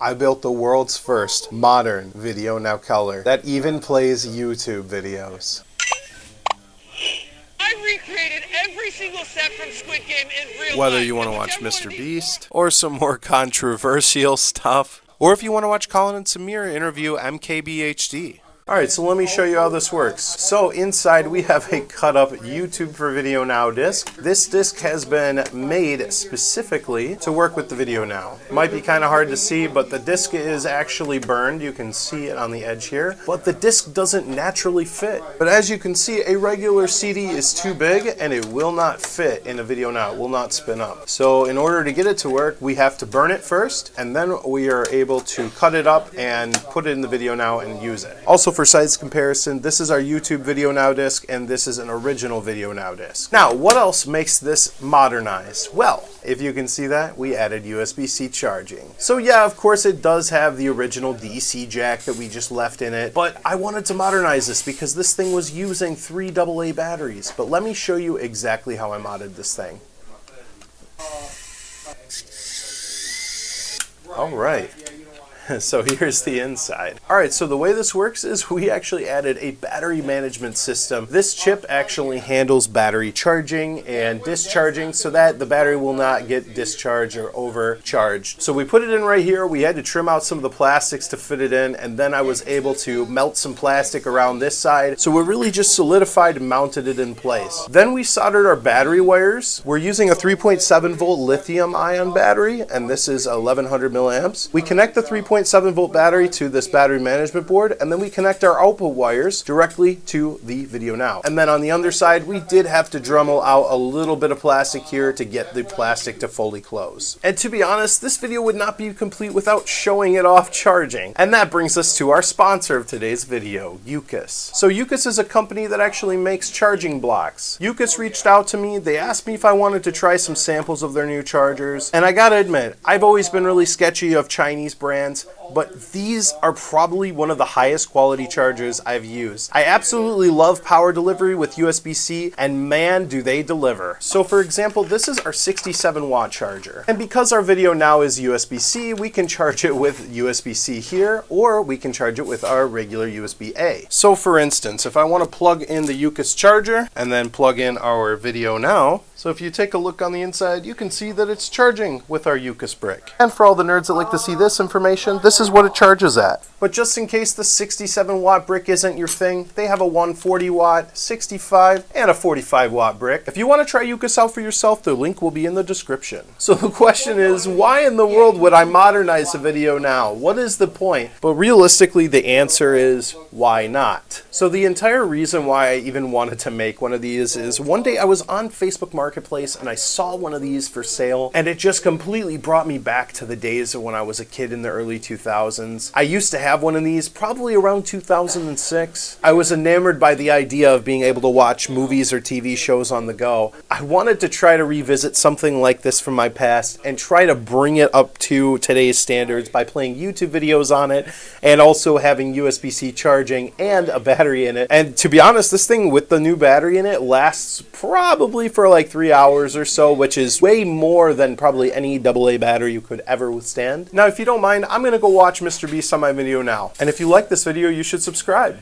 I built the world's first modern VideoNow color that even plays YouTube videos. I recreated every single set from Squid Game in real life. Whether you want to watch Mr. Beast or some more controversial stuff, or if you want to watch Colin and Samir interview MKBHD. Alright, so let me show you how this works. So inside we have a cut up YouTube for VideoNow disc. This disc has been made specifically to work with the VideoNow. Might be kind of hard to see, but the disc is actually burned. You can see it on the edge here. But the disc doesn't naturally fit. But as you can see, a regular CD is too big and it will not fit in a VideoNow. It will not spin up. So in order to get it to work, we have to burn it first, and then we are able to cut it up and put it in the VideoNow and use it. Also, for size comparison, this is our YouTube VideoNow disc, and this is an original VideoNow disc. Now, what else makes this modernized? Well, if you can see that, we added USB-C charging. So yeah, of course it does have the original DC jack that we just left in it, but I wanted to modernize this because this thing was using 3 AA batteries. But let me show you exactly how I modded this thing. All right. So here's the inside. Alright, so the way this works is we actually added a battery management system. This chip actually handles battery charging and discharging so that the battery will not get discharged or overcharged. So we put it in right here. We had to trim out some of the plastics to fit it in, and then I was able to melt some plastic around this side. So we really just solidified and mounted it in place. Then we soldered our battery wires. We're using a 3.7 volt lithium ion battery, and this is 1100 milliamps. We connect the 3.7 volt battery to this battery management board, and then we connect our output wires directly to the VideoNow. And then on the underside, we did have to Dremel out a little bit of plastic here to get the plastic to fully close. And to be honest, this video would not be complete without showing it off charging. And that brings us to our sponsor of today's video, Yoocas. So Yoocas is a company that actually makes charging blocks. Yoocas reached out to me. They asked me if I wanted to try some samples of their new chargers. And I gotta admit, I've always been really sketchy of Chinese brands, but these are probably one of the highest quality chargers I've used. I absolutely love power delivery with USB-C, and man, do they deliver. So for example, this is our 67 watt charger. And because our VideoNow is USB-C, we can charge it with USB-C here, or we can charge it with our regular USB-A. So for instance, if I want to plug in the Yoocas charger and then plug in our VideoNow, so if you take a look on the inside, you can see that it's charging with our Yoocas brick. And for all the nerds that like to see this information, this is what it charges at. But just in case the 67 watt brick isn't your thing, they have a 140 watt, 65, and a 45 watt brick. If you want to try Yoocas out for yourself, the link will be in the description. So the question is, why in the world would I modernize a VideoNow? What is the point? But realistically, the answer is, why not? So the entire reason why I even wanted to make one of these is one day I was on Facebook Marketplace and I saw one of these for sale, and it just completely brought me back to the days of when I was a kid in the early 2000s. I used to have one of these probably around 2006. I was enamored by the idea of being able to watch movies or TV shows on the go. I wanted to try to revisit something like this from my past and try to bring it up to today's standards by playing YouTube videos on it and also having USB-C charging and a battery in it. And to be honest, this thing with the new battery in it lasts probably for like 3 hours or so, which is way more than probably any AA battery you could ever withstand. Now, if you don't mind, I'm going to go watch Mr. Beast on my VideoNow. And if you like this video, you should subscribe.